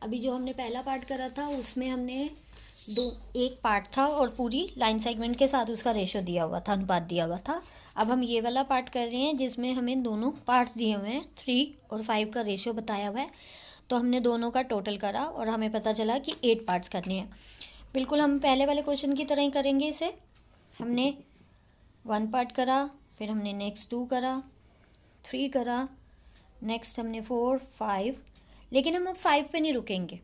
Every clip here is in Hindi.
अभी जो हमने पहला पार्ट करा था उसमें हमने एक पार्ट था और पूरी लाइन सेगमेंट के साथ उसका रेशो दिया हुआ था, अनुपात दिया हुआ था। अब हम ये वाला पार्ट कर रहे हैं जिसमें हमें दोनों पार्ट्स दिए हुए हैं, 3 और 5 का रेशो बताया हुआ है। तो हमने दोनों का टोटल करा और हमें पता चला कि 8 पार्ट्स करने हैं। बिल्कुल हम पहले वाले क्वेश्चन की तरह ही करेंगे इसे। हमने 1 पार्ट करा, फिर हमने नेक्स्ट 2 करा, 3 करा, नेक्स्ट हमने 4, 5, लेकिन हम अब 5 पे नहीं रुकेंगे।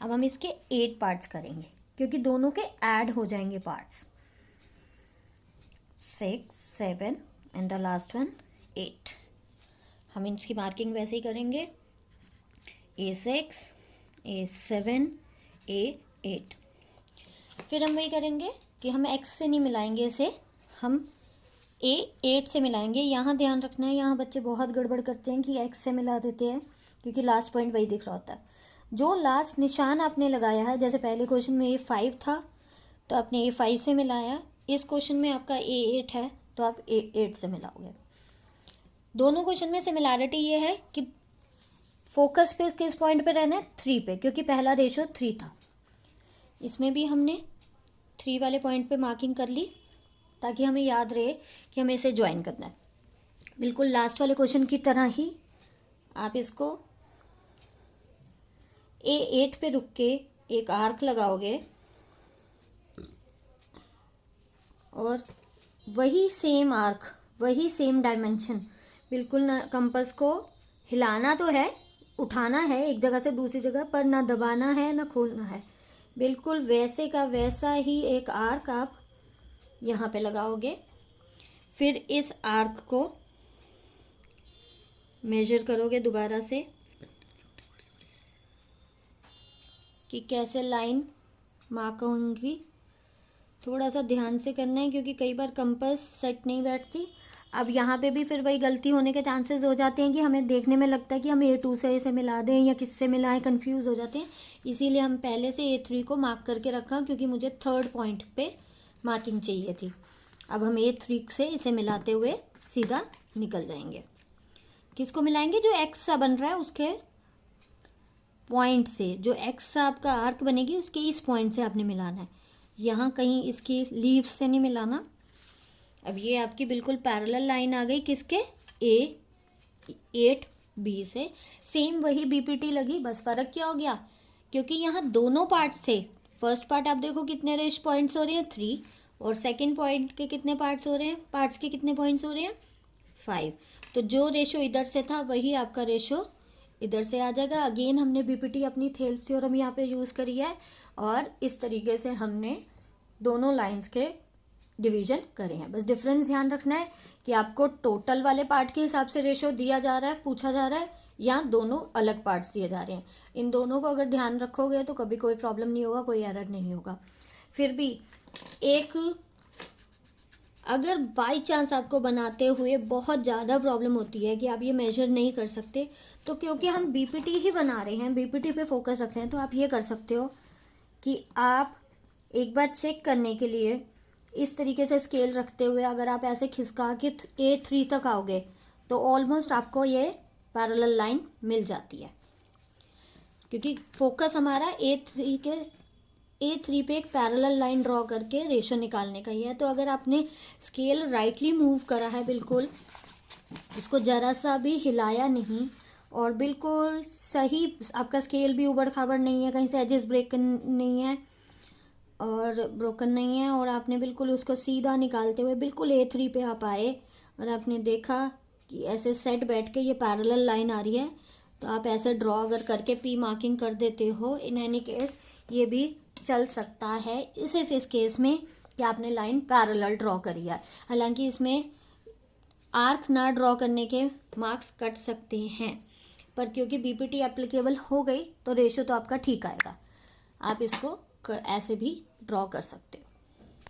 अब हम इसके 8 पार्ट्स करेंगे क्योंकि दोनों के ऐड हो जाएंगे parts. 6, 7 and the last one 8। हम इसकी मार्किंग वैसे ही करेंगे, A6, A7, A8। फिर हम वही करेंगे कि हम x से नहीं मिलाएंगे इसे, हम A8 से मिलाएंगे। यहाँ ध्यान रखना है, यहाँ बच्चे बहुत गड़बड़ करते हैं कि x से मिला देते हैं क्योंकि लास्ट पॉइंट वही दिख रहा होता है। जो लास्ट निशान आपने लगाया है, जैसे पहले क्वेश्चन में A5 था तो आपने A5 से मिलाया, इस क्वेश्चन में आपका A8 है तो आप A8 से मिलाओगे। दोनों क्वेश्चन में सिमिलैरिटी ये है कि फोकस पे किस पॉइंट पे रहना है, 3 पे, क्योंकि पहला रेशो 3 था। इसमें भी हमने 3 वाले पॉइंट पे मार्किंग कर ली ताकि हमें याद रहे कि हमें इसे ज्वाइन करना है। बिल्कुल लास्ट वाले क्वेश्चन की तरह ही आप इसको A8 पे रुक के एक आर्क लगाओगे और वही सेम आर्क, वही सेम डायमेंशन, बिल्कुल ना कंपास को हिलाना तो है, उठाना है एक जगह से दूसरी जगह, पर ना दबाना है ना खोलना है। बिल्कुल वैसे का वैसा ही एक आर्क आप यहाँ पे लगाओगे। फिर इस आर्क को मेजर करोगे दोबारा से कि कैसे लाइन मार्क होंगी। थोड़ा सा ध्यान से करना है क्योंकि कई बार कंपास सेट नहीं बैठती। अब यहाँ पे भी फिर वही गलती होने के चांसेस हो जाते हैं कि हमें देखने में लगता है कि हम A2 से इसे मिला दें या किससे मिलाएं, कंफ्यूज हो जाते हैं। इसीलिए हम पहले से A3 को मार्क करके रखा क्योंकि मुझे 3rd पॉइंट पे मार्किंग चाहिए थी। अब हम A3 से इसे मिलाते हुए सीधा निकल जाएंगे। किसको मिलाएंगे, जो एक्स सा बन रहा है उसके पॉइंट से, जो एक्स सा आपका आर्क बनेगी उसके इस पॉइंट से आपने मिलाना है, यहाँ कहीं इसकी लीफ से नहीं मिलाना। अब ये आपकी बिल्कुल पैरेलल लाइन आ गई किसके, A8B से। सेम वही BPT लगी, बस फ़र्क क्या हो गया, क्योंकि यहाँ दोनों पार्ट्स थे। फर्स्ट पार्ट आप देखो कितने रेश पॉइंट्स हो रहे हैं, 3, और सेकेंड पॉइंट के कितने पार्ट्स हो रहे हैं, पार्ट्स के कितने पॉइंट्स हो रहे हैं, 5। तो जो रेशो इधर से था वही आपका रेशो इधर से आ जाएगा। अगेन हमने BPT अपनी थेल्स थ्योरम यहाँ पे यूज़ करी है और इस तरीके से हमने दोनों लाइंस के डिवीजन करे हैं। बस डिफरेंस ध्यान रखना है कि आपको टोटल वाले पार्ट के हिसाब से रेशो दिया जा रहा है, पूछा जा रहा है, या दोनों अलग पार्ट्स दिए जा रहे हैं। इन दोनों को अगर ध्यान रखोगे तो कभी कोई प्रॉब्लम नहीं होगा, कोई एरर नहीं होगा। फिर भी एक अगर बाई चांस आपको बनाते हुए बहुत ज़्यादा प्रॉब्लम होती है कि आप ये मेजर नहीं कर सकते, तो क्योंकि हम BPT ही बना रहे हैं, BPT पे फोकस रख रहे हैं, तो आप ये कर सकते हो कि आप एक बार चेक करने के लिए इस तरीके से स्केल रखते हुए अगर आप ऐसे खिसका के A3 तक आओगे तो ऑलमोस्ट आपको ये पैरेलल लाइन मिल जाती है, क्योंकि फोकस हमारा A3 पे एक पैरेलल लाइन ड्रॉ करके रेशो निकालने का ही है। तो अगर आपने स्केल राइटली मूव करा है, बिल्कुल इसको ज़रा सा भी हिलाया नहीं और बिल्कुल सही, आपका स्केल भी उबड़ खाबड़ नहीं है, कहीं से एजेस ब्रेक नहीं है और ब्रोकन नहीं है, और आपने बिल्कुल उसको सीधा निकालते हुए बिल्कुल A3 पे आप आए और आपने देखा कि ऐसे सेट बैठ के ये पैरेलल लाइन आ रही है, तो आप ऐसे ड्रॉ अगर करके P मार्किंग कर देते हो, इन एनी केस ये भी चल सकता है, सिर्फ इस केस में कि आपने लाइन पैरेलल ड्रॉ करी है। हालांकि इसमें आर्क ना ड्रॉ करने के मार्क्स कट सकते हैं, पर क्योंकि BPT एप्लीकेबल हो गई तो रेशो तो आपका ठीक आएगा। आप इसको ऐसे भी ड्रॉ कर सकते हो।